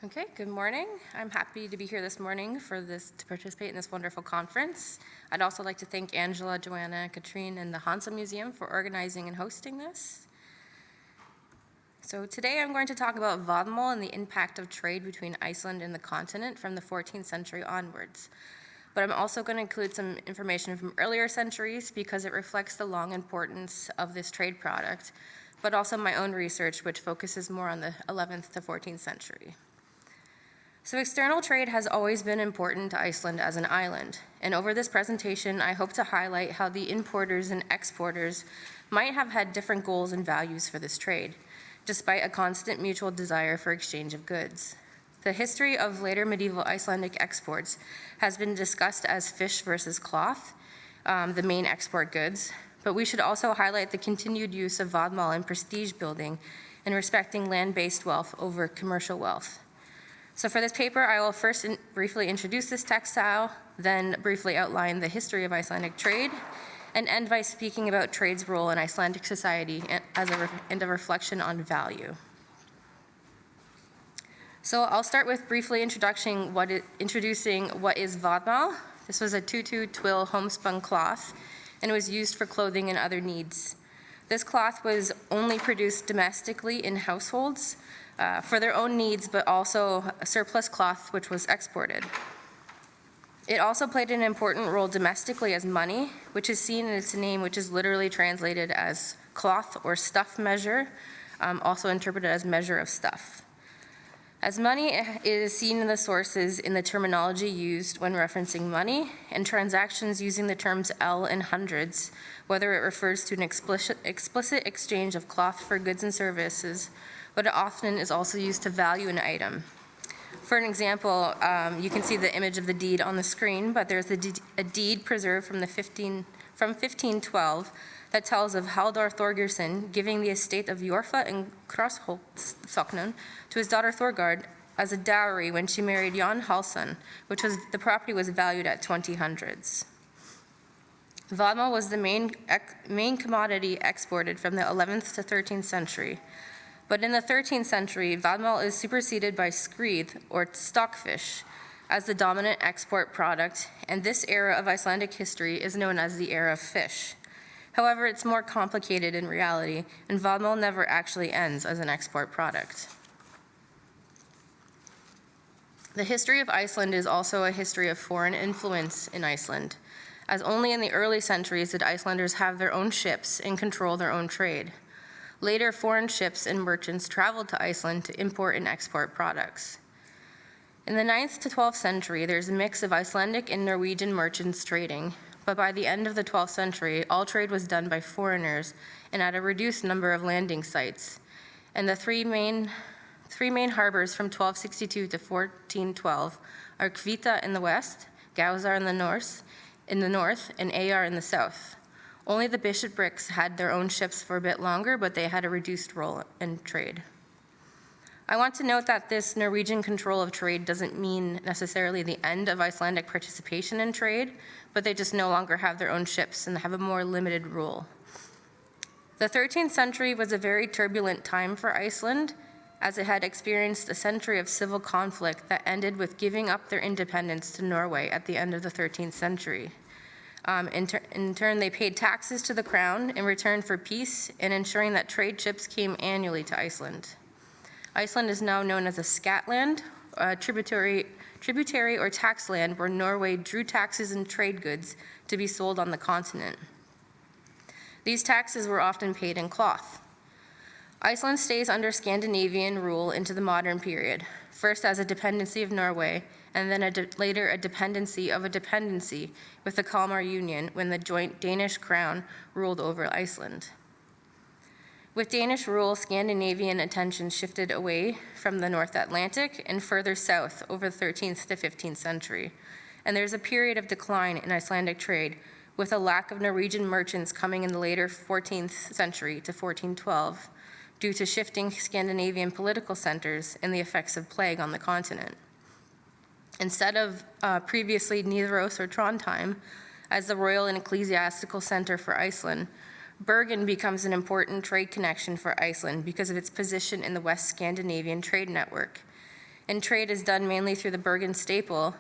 Okay, good morning. I'm happy to be here this morning to participate in this wonderful conference. I'd also like to thank Angela, Joanna, Katrine, and the Hansa Museum for organizing and hosting this. So today I'm going to talk about vodmal and the impact of trade between Iceland and the continent from the 14th century onwards. But I'm also going to include some information from earlier centuries because it reflects the long importance of this trade product, but also my own research, which focuses more on the 11th to 14th century. So external trade has always been important to Iceland as an island, and over this presentation, I hope to highlight how the importers and exporters might have had different goals and values for this trade, despite a constant mutual desire for exchange of goods. The history of later medieval Icelandic exports has been discussed as fish versus cloth, the main export goods, but we should also highlight the continued use of vodmal in prestige building and respecting land-based wealth over commercial wealth. So for this paper, I will first briefly introduce this textile, then briefly outline the history of Icelandic trade, and end by speaking about trade's role in Icelandic society and a reflection on value. So I'll start with briefly introducing what is vodmal. This was a tutu twill homespun cloth, and it was used for clothing and other needs. This cloth was only produced domestically in households, for their own needs, but also a surplus cloth which was exported. It also played an important role domestically as money, which is seen in its name, which is literally translated as cloth or stuff measure, also interpreted as measure of stuff. As money, it is seen in the sources in the terminology used when referencing money and transactions using the terms ell and hundreds, whether it refers to an explicit exchange of cloth for goods and services, but it often is also used to value an item. For an example, you can see the image of the deed on the screen, but there's a deed preserved from 1512 that tells of Halldór Þorgeirsson giving the estate of Jorfa and Krossholtssocknun to his daughter Thorgard as a dowry when she married Jan Hallsson, the property was valued at 20 hundreds. Vodmal was the main commodity exported from the 11th to 13th century. But in the 13th century, vodmal is superseded by skrýð, or stockfish, as the dominant export product, and this era of Icelandic history is known as the era of fish. However, it's more complicated in reality, and vodmal never actually ends as an export product. The history of Iceland is also a history of foreign influence in Iceland, as only in the early centuries did Icelanders have their own ships and control their own trade. Later, foreign ships and merchants traveled to Iceland to import and export products. In the 9th to 12th century, there's a mix of Icelandic and Norwegian merchants trading, but by the end of the 12th century, all trade was done by foreigners and at a reduced number of landing sites. And the three main harbors from 1262 to 1412 are Hvita in the west, Gausar in the north, and Eyjar in the south. Only the bishoprics had their own ships for a bit longer, but they had a reduced role in trade. I want to note that this Norwegian control of trade doesn't mean necessarily the end of Icelandic participation in trade, but they just no longer have their own ships and have a more limited role. The 13th century was a very turbulent time for Iceland, as it had experienced a century of civil conflict that ended with giving up their independence to Norway at the end of the 13th century. In turn, they paid taxes to the crown in return for peace and ensuring that trade ships came annually to Iceland. Iceland is now known as a skatland, a tributary or tax land where Norway drew taxes and trade goods to be sold on the continent. These taxes were often paid in cloth. Iceland stays under Scandinavian rule into the modern period, first as a dependency of Norway, and then later a dependency of a dependency with the Kalmar Union when the joint Danish crown ruled over Iceland. With Danish rule, Scandinavian attention shifted away from the North Atlantic and further south over the 13th to 15th century, and there's a period of decline in Icelandic trade with a lack of Norwegian merchants coming in the later 14th century to 1412 due to shifting Scandinavian political centers and the effects of plague on the continent. Instead of previously Nidaros or Trondheim as the royal and ecclesiastical center for Iceland, Bergen becomes an important trade connection for Iceland because of its position in the West Scandinavian trade network. and trade is done mainly through the Bergen staple,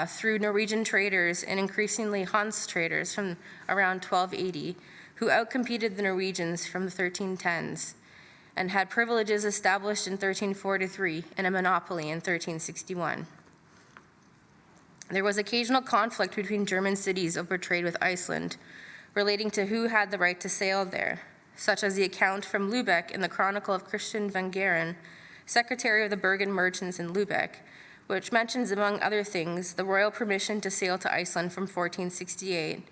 through Norwegian traders and increasingly Hanse traders from around 1280, who outcompeted the Norwegians from the 1310s and had privileges established in 1343 and a monopoly in 1361. There was occasional conflict between German cities over trade with Iceland, relating to who had the right to sail there, such as the account from Lübeck in the Chronicle of Christian van Garen, secretary of the Bergen merchants in Lübeck, which mentions, among other things, the royal permission to sail to Iceland from 1468,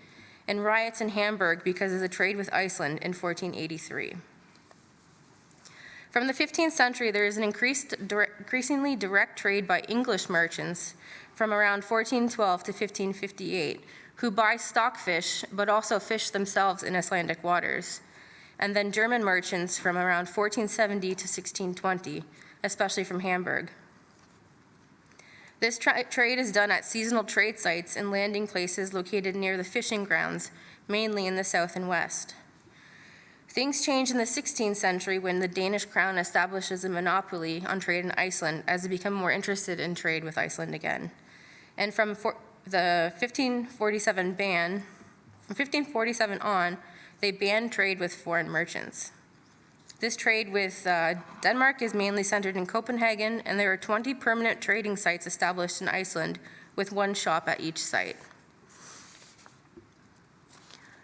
and riots in Hamburg because of the trade with Iceland in 1483. From the 15th century, there is an increasingly direct trade by English merchants from around 1412 to 1558, who buy stockfish but also fish themselves in Icelandic waters, and then German merchants from around 1470 to 1620, especially from Hamburg. This trade is done at seasonal trade sites and landing places located near the fishing grounds, mainly in the south and west. Things change in the 16th century when the Danish crown establishes a monopoly on trade in Iceland as they become more interested in trade with Iceland again. And from the 1547 on, they banned trade with foreign merchants. This trade with Denmark is mainly centered in Copenhagen, and there are 20 permanent trading sites established in Iceland with one shop at each site.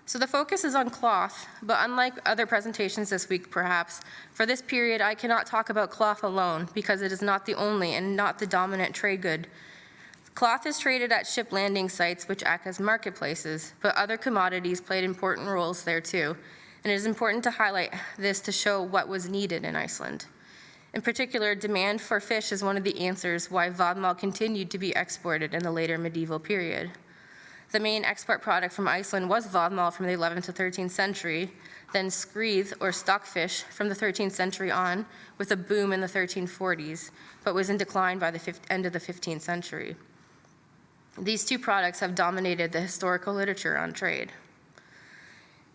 So the focus is on cloth, but unlike other presentations this week perhaps, for this period I cannot talk about cloth alone because it is not the only and not the dominant trade good. Cloth is traded at ship landing sites which act as marketplaces, but other commodities played important roles there too, and it is important to highlight this to show what was needed in Iceland. In particular, demand for fish is one of the answers why vodmal continued to be exported in the later medieval period. The main export product from Iceland was vodmal from the 11th to 13th century, then skrýð or stockfish from the 13th century on, with a boom in the 1340s, but was in decline by the end of the 15th century. These two products have dominated the historical literature on trade.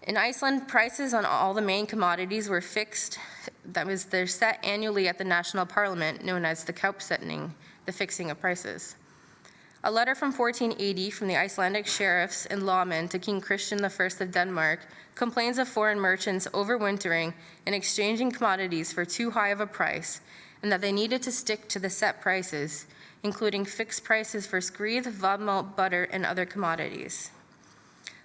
In Iceland, prices on all the main commodities were fixed. They're set annually at the national parliament, known as the kaupsetning, the fixing of prices. A letter from 1480 from the Icelandic sheriffs and lawmen to King Christian I of Denmark complains of foreign merchants overwintering and exchanging commodities for too high of a price, and that they needed to stick to the set prices, including fixed prices for skrýð, vodmal, butter, and other commodities.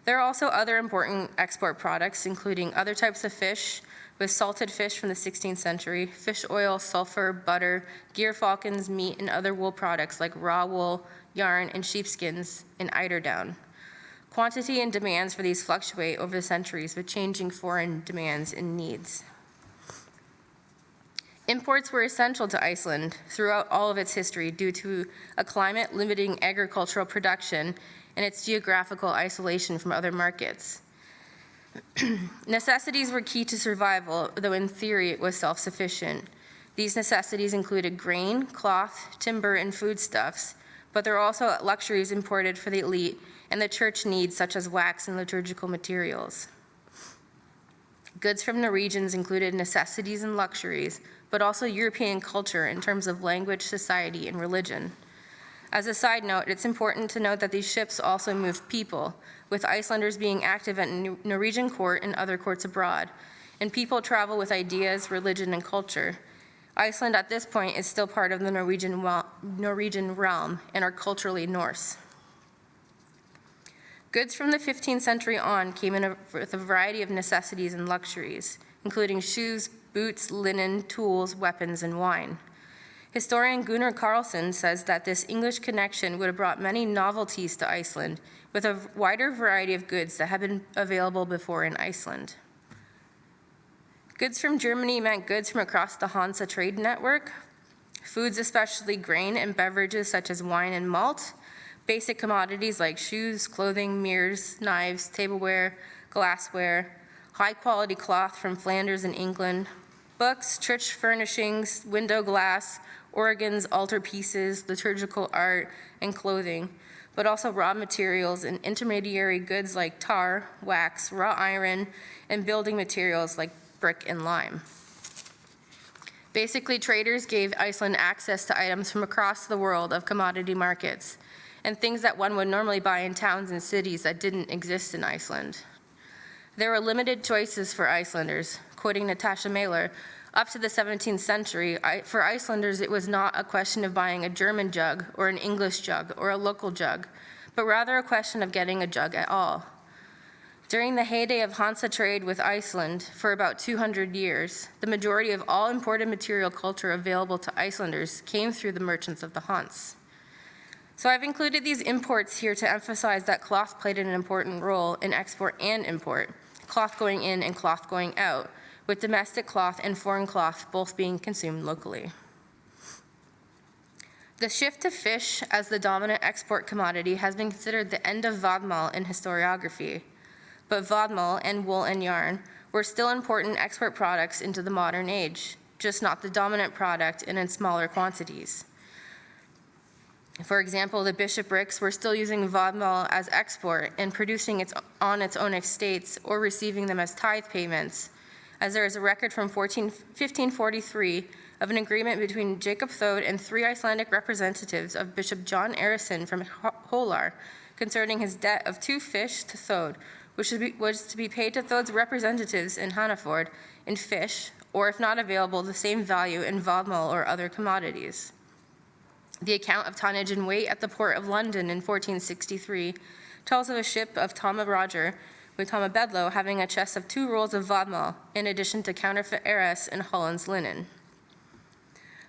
There are also other important export products, including other types of fish, with salted fish from the 16th century, fish oil, sulfur, butter, gyrfalkens, meat, and other wool products like raw wool, yarn, and sheepskins, and eiderdown. Quantity and demands for these fluctuate over the centuries with changing foreign demands and needs. Imports were essential to Iceland throughout all of its history due to a climate limiting agricultural production and its geographical isolation from other markets. Necessities were key to survival, though in theory it was self-sufficient. These necessities included grain, cloth, timber, and foodstuffs, but there are also luxuries imported for the elite and the church needs, such as wax and liturgical materials. Goods from Norwegians included necessities and luxuries, but also European culture in terms of language, society, and religion. As a side note, it's important to note that these ships also moved people, with Icelanders being active at Norwegian court and other courts abroad, and people travel with ideas, religion, and culture. Iceland at this point is still part of the Norwegian realm and are culturally Norse. Goods from the 15th century on came in with a variety of necessities and luxuries, including shoes, boots, linen, tools, weapons, and wine. Historian Gunnar Karlsson says that this English connection would have brought many novelties to Iceland, with a wider variety of goods that had been available before in Iceland. Goods from Germany meant goods from across the Hanse trade network, foods, especially grain and beverages such as wine and malt, basic commodities like shoes, clothing, mirrors, knives, tableware, glassware, high-quality cloth from Flanders and England, books, church furnishings, window glass, organs, altarpieces, liturgical art, and clothing, but also raw materials and intermediary goods like tar, wax, raw iron, and building materials like brick and lime. Basically, traders gave Iceland access to items from across the world of commodity markets and things that one would normally buy in towns and cities that didn't exist in Iceland. There were limited choices for Icelanders. Quoting Natasha Mailer, up to the 17th century, for Icelanders, it was not a question of buying a German jug or an English jug or a local jug, but rather a question of getting a jug at all. During the heyday of Hansa trade with Iceland for about 200 years, the majority of all imported material culture available to Icelanders came through the merchants of the Hanse. So I've included these imports here to emphasize that cloth played an important role in export and import, cloth going in and cloth going out, with domestic cloth and foreign cloth both being consumed locally. The shift to fish as the dominant export commodity has been considered the end of vodmal in historiography. But vodmal and wool and yarn were still important export products into the modern age, just not the dominant product and in smaller quantities. For example, the bishoprics were still using vodmal as export and producing it on its own estates or receiving them as tithe payments, as there is a record from 1543 of an agreement between Jacob Thode and 3 Icelandic representatives of Bishop John Arason from Hólar concerning his debt of 2 fish to Thode, which was to be paid to Thode's representatives in Hannaford in fish, or if not available, the same value in vodmal or other commodities. The account of tonnage and weight at the port of London in 1463 tells of a ship of Tama Roger with Tama Bedloe having a chest of 2 rolls of vodmal, in addition to counterfeit arras and Holland's linen.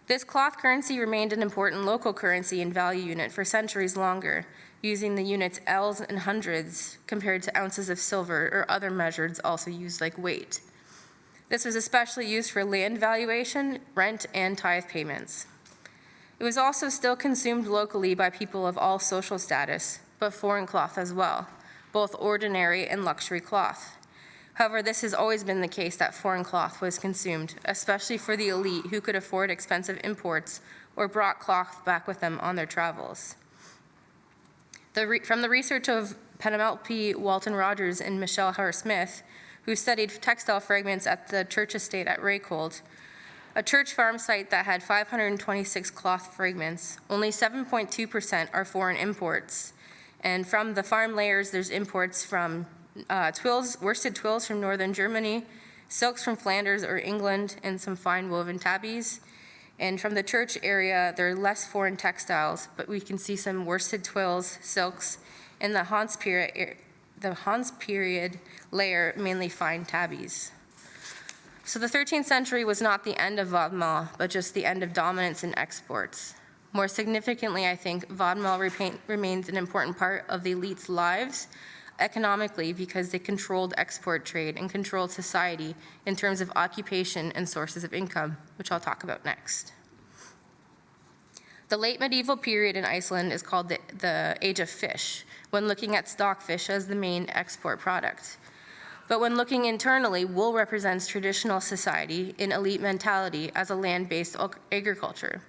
This cloth currency remained an important local currency and value unit for centuries longer, using the units ells and hundreds compared to ounces of silver or other measures also used like weight. This was especially used for land valuation, rent, and tithe payments. It was also still consumed locally by people of all social status, but foreign cloth as well, both ordinary and luxury cloth. However, this has always been the case that foreign cloth was consumed, especially for the elite who could afford expensive imports or brought cloth back with them on their travels. From the research of Penelope Walton Rogers and Michelle Hauer-Smith, who studied textile fragments at the church estate at Reykholt, a church farm site that had 526 cloth fragments, only 7.2% are foreign imports. And from the farm layers, there's imports from worsted twills from northern Germany, silks from Flanders or England, and some fine woven tabbies. And from the church area, there are less foreign textiles, but we can see some worsted twills, silks, and the Hanse period layer, mainly fine tabbies. So the 13th century was not the end of vodmal, but just the end of dominance in exports. More significantly, I think, vodmal remains an important part of the elite's lives economically because they controlled export trade and controlled society in terms of occupation and sources of income, which I'll talk about next. The late medieval period in Iceland is called the Age of Fish, when looking at stockfish as the main export product. But when looking internally, wool represents traditional society in elite mentality as a land-based agriculture.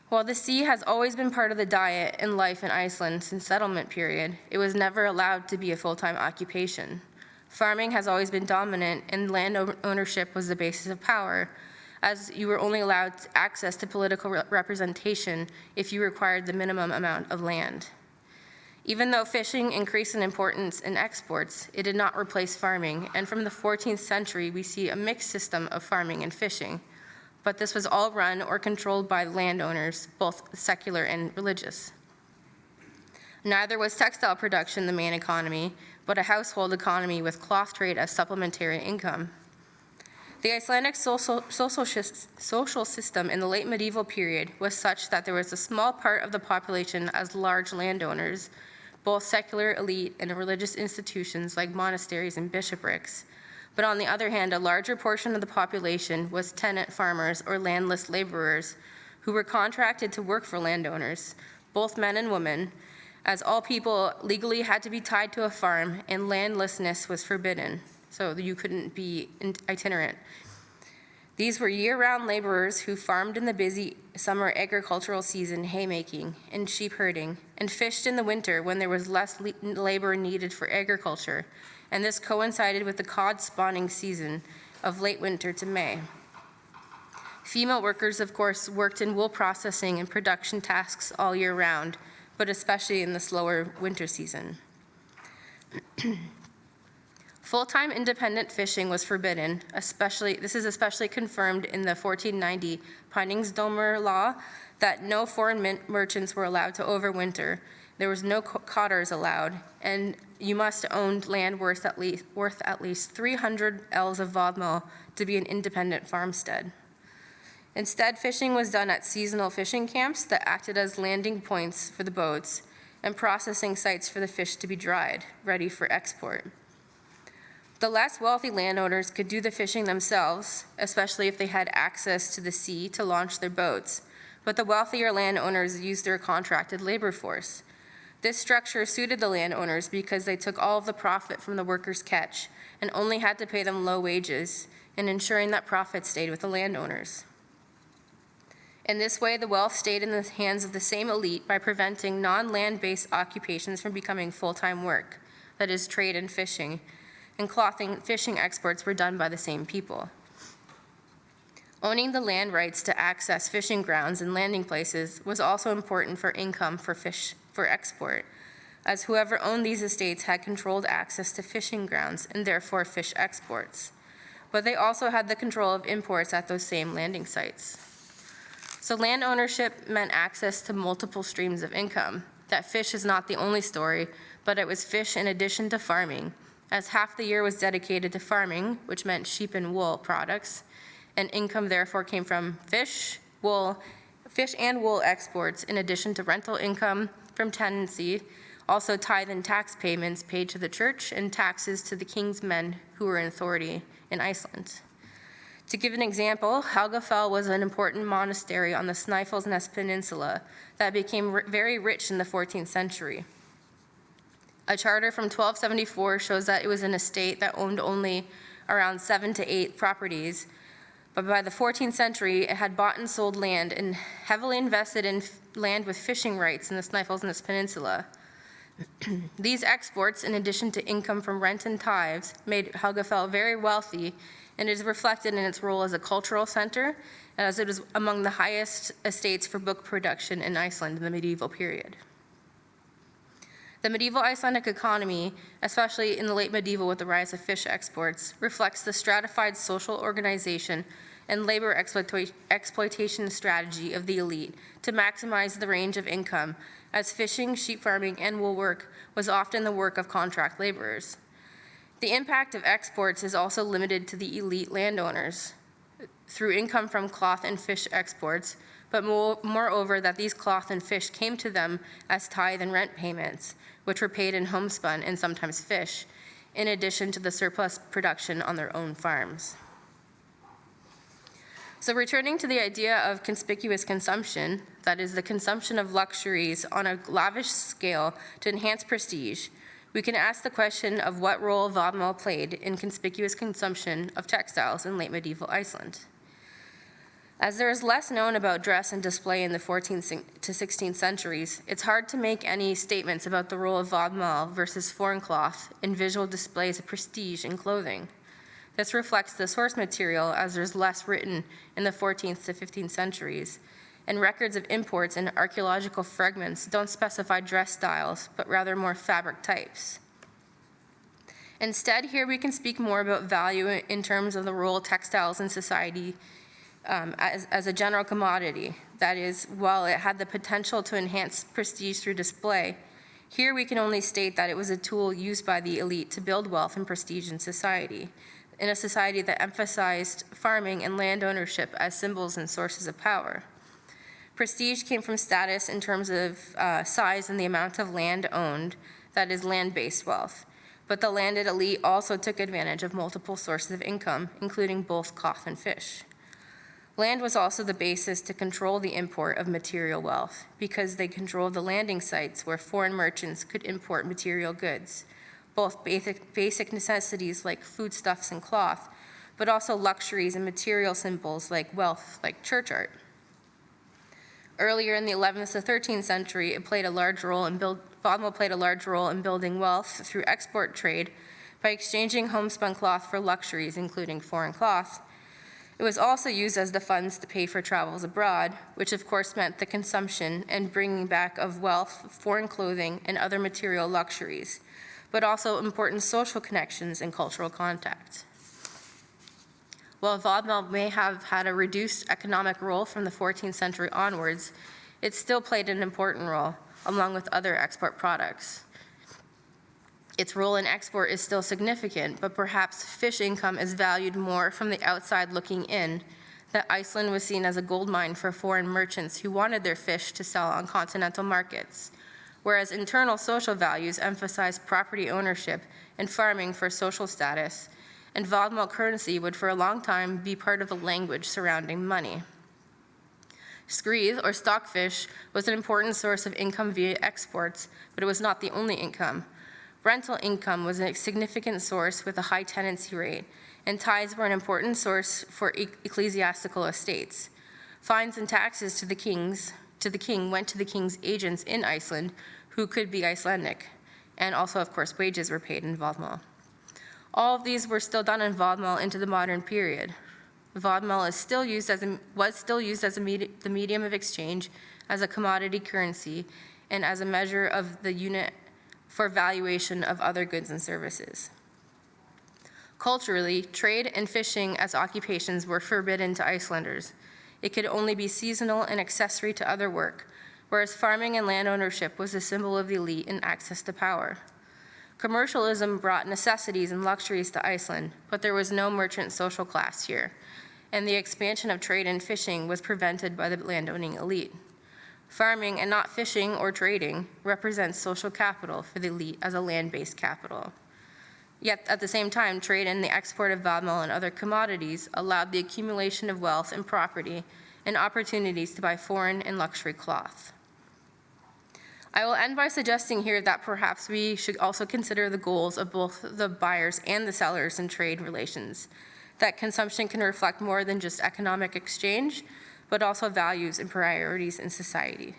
While the sea has always been part of the diet and life in Iceland since settlement period, it was never allowed to be a full-time occupation. Farming has always been dominant, and land ownership was the basis of power, as you were only allowed access to political representation if you required the minimum amount of land. Even though fishing increased in importance in exports, it did not replace farming, and from the 14th century, we see a mixed system of farming and fishing. But this was all run or controlled by landowners, both secular and religious. Neither was textile production the main economy, but a household economy with cloth trade as supplementary income. The Icelandic social system in the late medieval period was such that there was a small part of the population as large landowners, both secular elite and religious institutions like monasteries and bishoprics. But on the other hand, a larger portion of the population was tenant farmers or landless laborers who were contracted to work for landowners, both men and women, as all people legally had to be tied to a farm and landlessness was forbidden, so you couldn't be itinerant. These were year-round laborers who farmed in the busy summer agricultural season haymaking and sheep herding, and fished in the winter when there was less labor needed for agriculture, and this coincided with the cod spawning season of late winter to May. Female workers, of course, worked in wool processing and production tasks all year round, but especially in the slower winter season. Full-time independent fishing was forbidden, this is especially confirmed in the 1490 Peiningsdomer law that no foreign merchants were allowed to overwinter. There was no cotters allowed, and you must own land worth at least 300 ells of vodmel to be an independent farmstead. Instead, fishing was done at seasonal fishing camps that acted as landing points for the boats and processing sites for the fish to be dried, ready for export. The less wealthy landowners could do the fishing themselves, especially if they had access to the sea to launch their boats, but the wealthier landowners used their contracted labor force. This structure suited the landowners because they took all of the profit from the workers' catch and only had to pay them low wages, and ensuring that profit stayed with the landowners. In this way, the wealth stayed in the hands of the same elite by preventing non-land-based occupations from becoming full-time work, that is, trade and fishing, and clothing and fishing exports were done by the same people. Owning the land rights to access fishing grounds and landing places was also important for income for export, as whoever owned these estates had controlled access to fishing grounds and therefore fish exports. But they also had the control of imports at those same landing sites. So land ownership meant access to multiple streams of income. That fish is not the only story, but it was fish in addition to farming, as half the year was dedicated to farming, which meant sheep and wool products, and income therefore came from fish and wool exports, in addition to rental income from tenancy, also tithe and tax payments paid to the church, and taxes to the king's men who were in authority in Iceland. To give an example, Helgafell was an important monastery on the Snæfellsnes Peninsula that became very rich in the 14th century. A charter from 1274 shows that it was an estate that owned only around 7 to 8 properties, but by the 14th century, it had bought and sold land and heavily invested in land with fishing rights in the Snæfellsnes Peninsula. These exports, in addition to income from rent and tithes, made Helgafell very wealthy, and is reflected in its role as a cultural center, as it was among the highest estates for book production in Iceland in the medieval period. The medieval Icelandic economy, especially in the late medieval with the rise of fish exports, reflects the stratified social organization and labor exploitation strategy of the elite to maximize the range of income, as fishing, sheep farming, and wool work was often the work of contract laborers. The impact of exports is also limited to the elite landowners through income from cloth and fish exports, but moreover that these cloth and fish came to them as tithe and rent payments, which were paid in homespun and sometimes fish, in addition to the surplus production on their own farms. So returning to the idea of conspicuous consumption, that is the consumption of luxuries on a lavish scale to enhance prestige, we can ask the question of what role vodmel played in conspicuous consumption of textiles in late medieval Iceland. As there is less known about dress and display in the 14th to 16th centuries, it's hard to make any statements about the role of vodmel versus foreign cloth in visual displays of prestige in clothing. This reflects the source material, as there's less written in the 14th to 15th centuries, and records of imports and archaeological fragments don't specify dress styles, but rather more fabric types. Instead, here we can speak more about value in terms of the role of textiles in society as a general commodity. That is, while it had the potential to enhance prestige through display, here we can only state that it was a tool used by the elite to build wealth and prestige in a society that emphasized farming and land ownership as symbols and sources of power. Prestige came from status in terms of size and the amount of land owned, that is land-based wealth. But the landed elite also took advantage of multiple sources of income, including both cloth and fish. Land was also the basis to control the import of material wealth, because they controlled the landing sites where foreign merchants could import material goods, both basic necessities like foodstuffs and cloth, but also luxuries and material symbols like wealth, like church art. Earlier in the 11th to 13th century, vodmel played a large role in building wealth through export trade by exchanging homespun cloth for luxuries, including foreign cloth. It was also used as the funds to pay for travels abroad, which of course meant the consumption and bringing back of wealth, foreign clothing, and other material luxuries, but also important social connections and cultural contact. While vodmel may have had a reduced economic role from the 14th century onwards, it still played an important role, along with other export products. Its role in export is still significant, but perhaps fish income is valued more from the outside looking in, that Iceland was seen as a gold mine for foreign merchants who wanted their fish to sell on continental markets, whereas internal social values emphasize property ownership and farming for social status, and vodmel currency would for a long time be part of the language surrounding money. Skrýð, or stockfish, was an important source of income via exports, but it was not the only income. Rental income was a significant source with a high tenancy rate, and tithes were an important source for ecclesiastical estates. Fines and taxes to the king went to the king's agents in Iceland, who could be Icelandic, and also, of course, wages were paid in vodmel. All of these were still done in vodmel into the modern period. Vodmel was still used as the medium of exchange, as a commodity currency, and as a measure of the unit for valuation of other goods and services. Culturally, trade and fishing as occupations were forbidden to Icelanders. It could only be seasonal and accessory to other work, whereas farming and land ownership was a symbol of the elite and access to power. Commercialism brought necessities and luxuries to Iceland, but there was no merchant social class here, and the expansion of trade and fishing was prevented by the landowning elite. Farming and not fishing or trading represents social capital for the elite as a land-based capital. Yet, at the same time, trade and the export of vodmel and other commodities allowed the accumulation of wealth and property and opportunities to buy foreign and luxury cloth. I will end by suggesting here that perhaps we should also consider the goals of both the buyers and the sellers in trade relations, that consumption can reflect more than just economic exchange, but also values and priorities in society.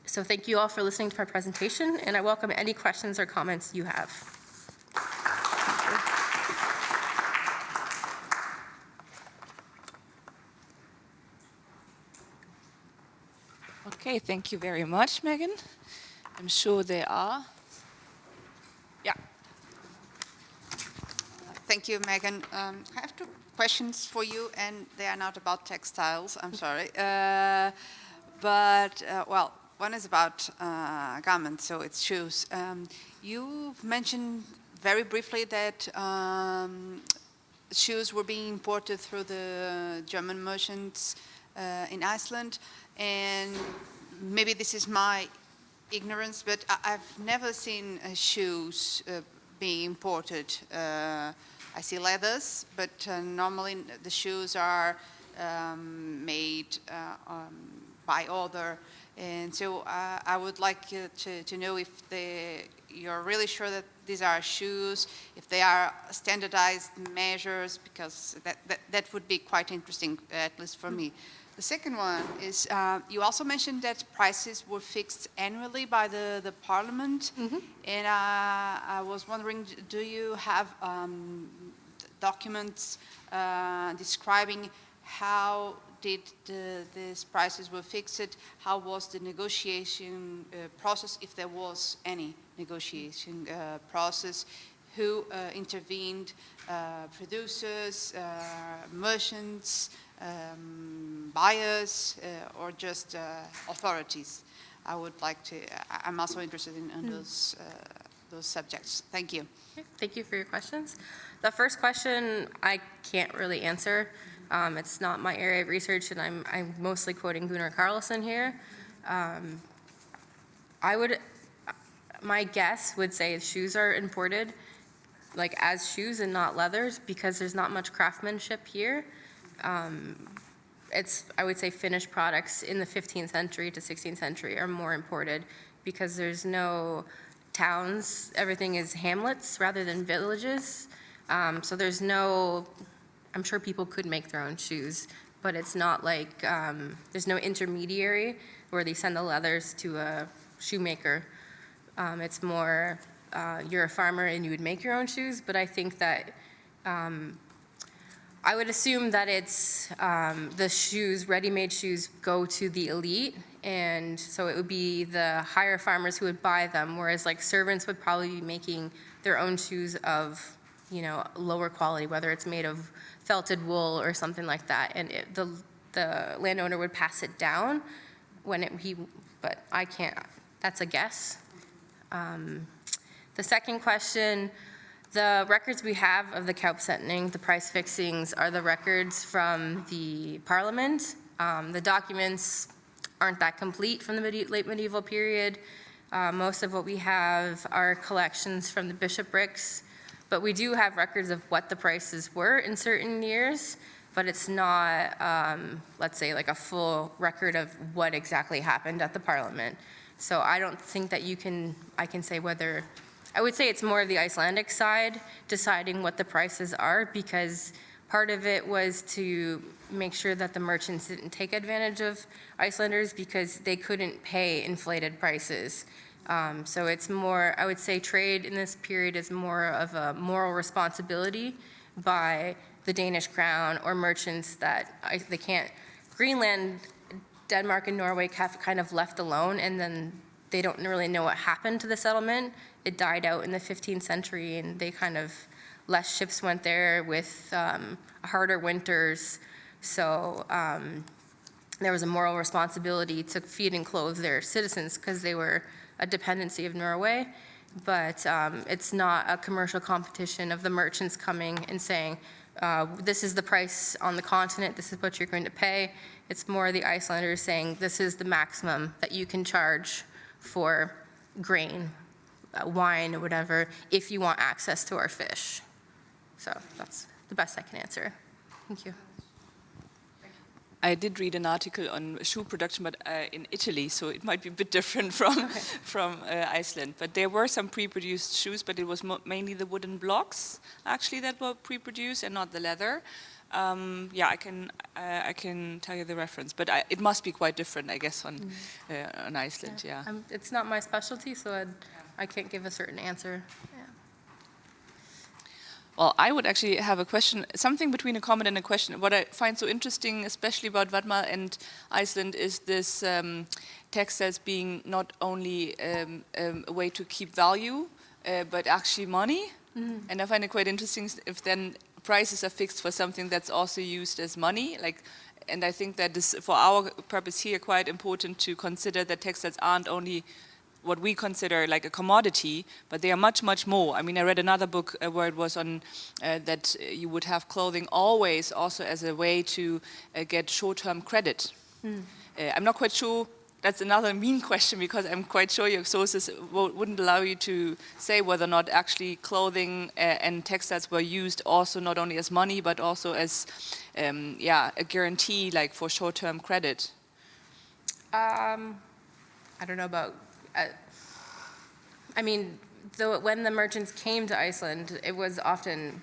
So thank you all for listening to my presentation, and I welcome any questions or comments you have. Okay, thank you very much, Megan. I'm sure there are. Yeah. Thank you, Megan. I have two questions for you, and they are not about textiles, I'm sorry. Well, one is about garments, so it's shoes. You've mentioned very briefly that shoes were being imported through the German merchants in Iceland, and maybe this is my ignorance, but I've never seen shoes being imported. I see leathers, but normally the shoes are made by other. And so I would like you to know if you're really sure that these are shoes, if they are standardized measures, because that would be quite interesting, at least for me. The second one is, you also mentioned that prices were fixed annually by the parliament. Mm-hmm. And I was wondering, do you have documents describing how did these prices were fixed? How was the negotiation process, if there was any negotiation process? Who intervened? Producers, merchants, buyers, or just authorities? I would like to. I'm also interested in those subjects. Thank you. Thank you for your questions. The first question I can't really answer. It's not my area of research, and I'm mostly quoting Gunnar Carlsson here. My guess would say shoes are imported, like as shoes and not leathers, because there's not much craftsmanship here. I would say finished products in the 15th century to 16th century are more imported because there's no towns. Everything is hamlets rather than villages. So there's no, I'm sure people could make their own shoes, but it's not like, there's no intermediary where they send the leathers to a shoemaker. It's more, you're a farmer and you would make your own shoes, but I think that I would assume that it's the shoes, ready-made shoes, go to the elite, and so it would be the higher farmers who would buy them, whereas like servants would probably be making their own shoes of, lower quality, whether it's made of felted wool or something like that, and the landowner would pass it down but I can't. That's a guess. The second question. The records we have of the Kaupsetzung, the price fixings, are the records from the Parliament. The documents aren't that complete from the late medieval period. Most of what we have are collections from the bishoprics, but we do have records of what the prices were in certain years, but it's not, let's say, like a full record of what exactly happened at the Parliament. So I don't think that I can say whether, I would say it's more of the Icelandic side deciding what the prices are, because part of it was to make sure that the merchants didn't take advantage of Icelanders because they couldn't pay inflated prices. So it's more, I would say trade in this period is more of a moral responsibility by the Danish crown or merchants that they can't, Greenland, Denmark and Norway have kind of left alone, and then they don't really know what happened to the settlement. It died out in the 15th century, and they kind of, less ships went there with harder winters. So there was a moral responsibility to feed and clothe their citizens because they were a dependency of Norway. But it's not a commercial competition of the merchants coming and saying, this is the price on the continent, this is what you're going to pay. It's more the Icelanders saying, this is the maximum that you can charge for grain, wine, or whatever, if you want access to our fish. So that's the best I can answer. Thank you. I did read an article on shoe production, but in Italy, so it might be a bit different from Iceland. But there were some pre-produced shoes, but it was mainly the wooden blocks actually that were pre-produced and not the leather. Yeah, I can tell you the reference, but it must be quite different, I guess, on Iceland. Yeah. It's not my specialty, so I can't give a certain answer. Well, I would actually have a question, something between a comment and a question. What I find so interesting, especially about Vatma and Iceland, is this textiles being not only a way to keep value, but actually money. Mm-hmm. And I find it quite interesting if then prices are fixed for something that's also used as money. And I think that is, for our purpose here, quite important to consider that textiles aren't only what we consider like a commodity, but they are much, much more. I mean, I read another book where it was on that you would have clothing always also as a way to get short-term credit. Mm. I'm not quite sure, that's another mean question, because I'm quite sure your sources wouldn't allow you to say whether or not actually clothing and textiles were used also not only as money, but also as a guarantee like for short-term credit. I don't know about, I mean, when the merchants came to Iceland, it was often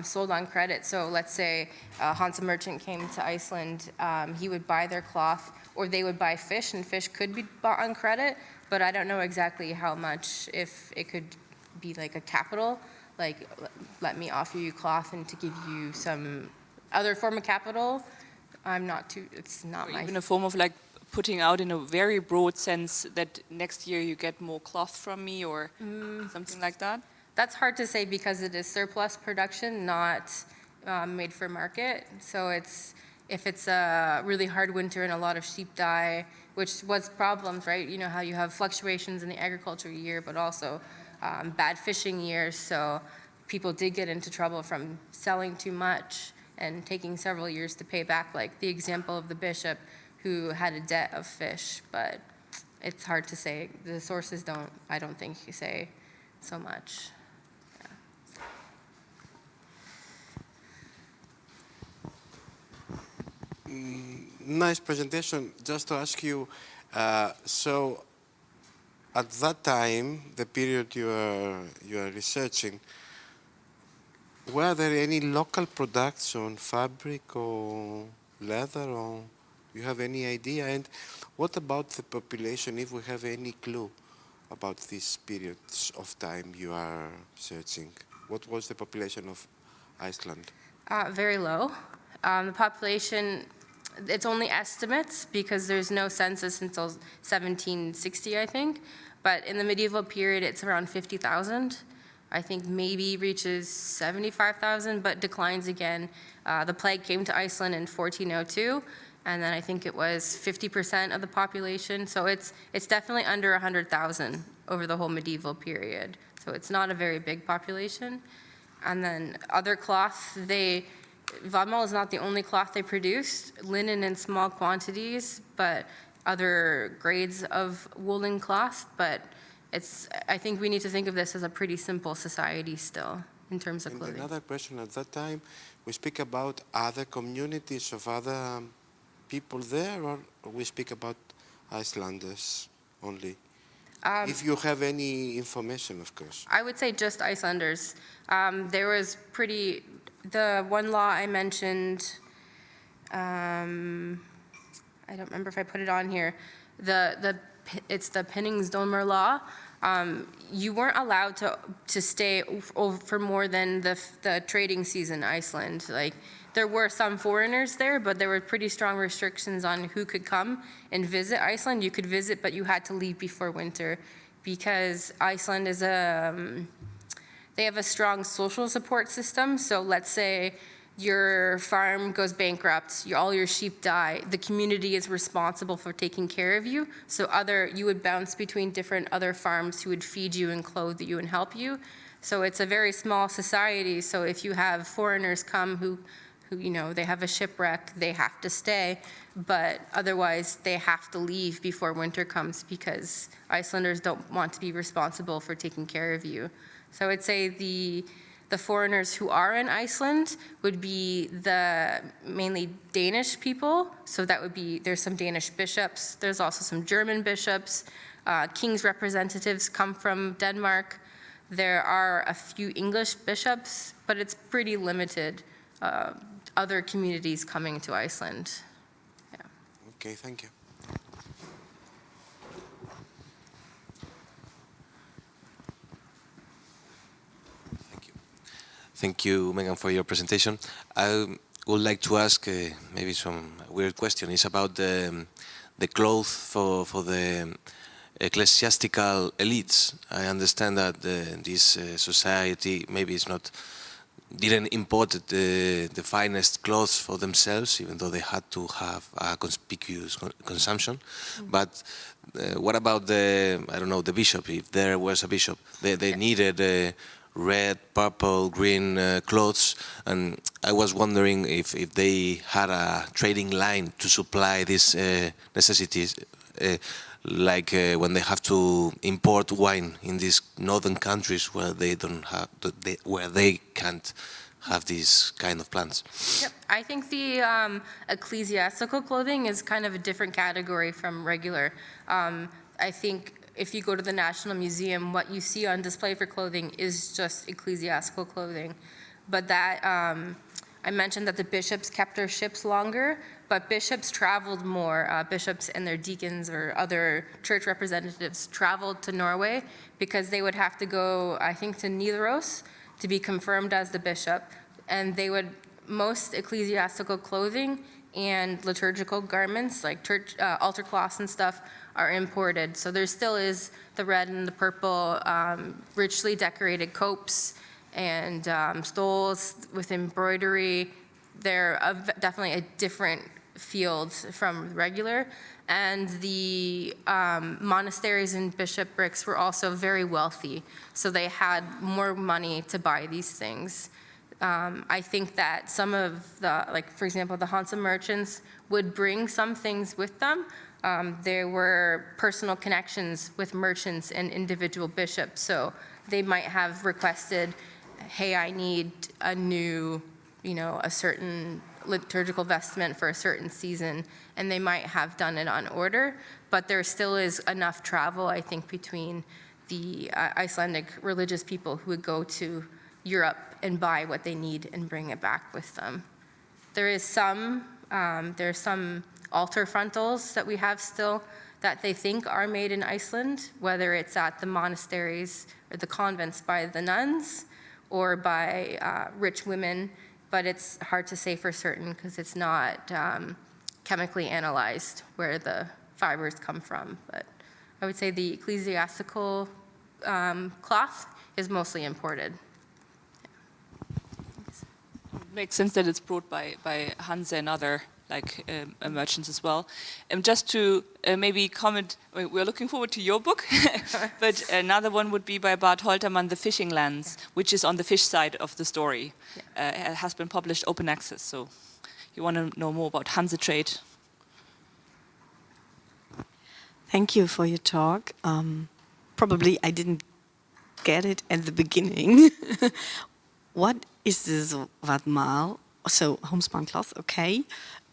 sold on credit. So let's say Hansa merchant came to Iceland, he would buy their cloth, or they would buy fish, and fish could be bought on credit, but I don't know exactly how much, if it could be like a capital, like let me offer you cloth and to give you some other form of capital. It's not my... Even a form of like putting out in a very broad sense that next year you get more cloth from me, or something like that? That's hard to say because it is surplus production, not made for market. So if it's a really hard winter and a lot of sheep die, which was problems, right? You know how you have fluctuations in the agriculture year, but also bad fishing years. So people did get into trouble from selling too much and taking several years to pay back, like the example of the bishop who had a debt of fish. But it's hard to say. The sources I don't think you say so much. Nice presentation. Just to ask you, so at that time, the period you are researching, were there any local products on fabric or leather, or you have any idea? And what about the population, if we have any clue about these periods of time you are searching? What was the population of Iceland? Very low. The population, it's only estimates because there's no census until 1760, I think. But in the medieval period, it's around 50,000. I think maybe reaches 75,000, but declines again. The plague came to Iceland in 1402, and then I think it was 50% of the population. So it's definitely under 100,000 over the whole medieval period. So it's not a very big population. And then other cloth, Vadmal is not the only cloth they produced. Linen in small quantities, but other grades of woolen cloth. But I think we need to think of this as a pretty simple society still in terms of And clothing. another question at that time, we speak about other communities of other people there, or we speak about Icelanders only? If you have any information, of course. I would say just Icelanders. There was the one law I mentioned, I don't remember if I put it on here, it's the Penningsdómur law. You weren't allowed to stay for more than the trading season in Iceland. Like, there were some foreigners there, but there were pretty strong restrictions on who could come and visit Iceland. You could visit, but you had to leave before winter because Iceland is they have a strong social support system. So let's say your farm goes bankrupt, all your sheep die, the community is responsible for taking care of you. So you would bounce between different other farms who would feed you and clothe you and help you. So it's a very small society. So if you have foreigners come who they have a shipwreck, they have to stay, but otherwise they have to leave before winter comes because Icelanders don't want to be responsible for taking care of you. So I'd say the foreigners who are in Iceland would be the mainly Danish people. So that would be, there's some Danish bishops. There's also some German bishops. King's representatives come from Denmark. There are a few English bishops, but it's pretty limited. Other communities coming to Iceland. Yeah. Okay, thank you. Thank you, Megan, for your presentation. I would like to ask maybe some weird question. It's about the clothes for the ecclesiastical elites. I understand that this society maybe didn't import the finest clothes for themselves, even though they had to have a conspicuous consumption. Mm-hmm. But what about the bishop? If there was a bishop, they needed red, purple, green clothes, and I was wondering if they had a trading line to supply these necessities, like when they have to import wine in these northern countries where they can't have these kind of plants. Yep, I think the ecclesiastical clothing is kind of a different category from regular. I think if you go to the National Museum, what you see on display for clothing is just ecclesiastical clothing. But that, I mentioned that the bishops kept their ships longer, but bishops traveled more. Bishops and their deacons or other church representatives traveled to Norway because they would have to go, I think, to Nidaros to be confirmed as the bishop. And most ecclesiastical clothing and liturgical garments, like church altar cloths and stuff, are imported. So there still is the red and the purple, richly decorated copes and stoles with embroidery. They're definitely a different field from regular. And the monasteries and bishoprics were also very wealthy, so they had more money to buy these things. I think that some of for example, the Hansa merchants would bring some things with them. There were personal connections with merchants and individual bishops, so they might have requested, hey, I need a new, a certain liturgical vestment for a certain season, and they might have done it on order, but there still is enough travel, I think, between the Icelandic religious people who would go to Europe and buy what they need and bring it back with them. There's some altar frontals that we have still that they think are made in Iceland, whether it's at the monasteries or the convents by the nuns or by rich women but it's hard to say for certain because it's not chemically analyzed where the fibers come from. But I would say the ecclesiastical cloth is mostly imported. Makes sense that it's brought by Hanse and other merchants as well. Just to maybe comment, we're looking forward to your book, but another one would be by Bart Holtermann, The Fishing Lands, which is on the fish side of the story. It has been published open access, so you want to know more about Hanse trade. Thank you for your talk. Probably I didn't get it at the beginning. What is this Vatmal? So homespun cloth, okay.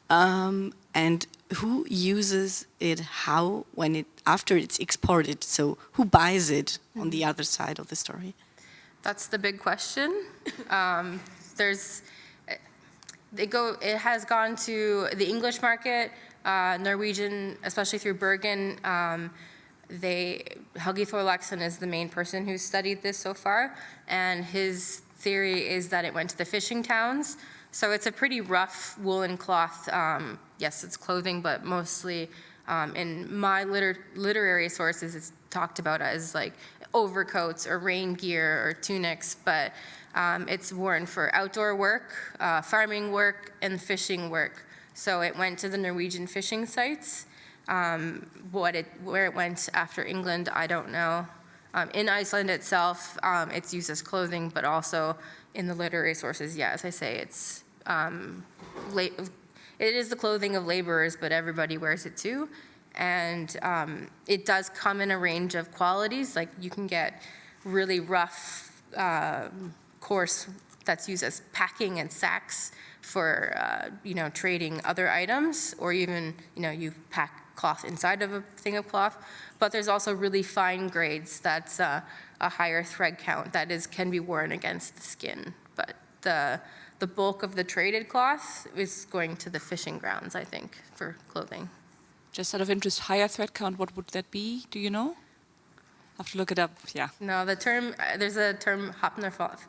And who uses it? How? When it after it's exported? So who buys it on the other side of the story? That's the big question. It has gone to the English market, Norwegian, especially through Bergen. Helgi Thorlaksson is the main person who's studied this so far, and his theory is that it went to the fishing towns. So it's a pretty rough woolen cloth. Yes, it's clothing, but mostly in my literary sources, it's talked about as like overcoats or rain gear or tunics, but it's worn for outdoor work, farming work, and fishing work. So it went to the Norwegian fishing sites. Where it went after England, I don't know. In Iceland itself, it's used as clothing, but also in the literary sources, yeah, as I say, it is the clothing of laborers, but everybody wears it too. And it does come in a range of qualities. Like you can get really rough, coarse that's used as packing and sacks for trading other items, or even you pack cloth inside of a thing of cloth. But there's also really fine grades that's a higher thread count that can be worn against the skin. But the bulk of the traded cloth is going to the fishing grounds, I think, for clothing. Just out of interest, higher thread count, what would that be? Do you know? I have to look it up, yeah. No, there's a term, Hafnervad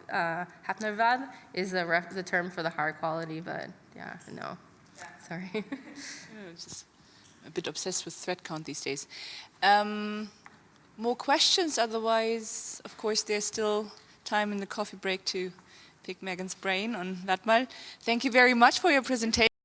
is the term for the higher quality, but yeah, no, sorry. Just a bit obsessed with thread count these days. More questions? Otherwise, of course, there's still time in the coffee break to pick Meghan's brain on Vatmal. Thank you very much for your presentation.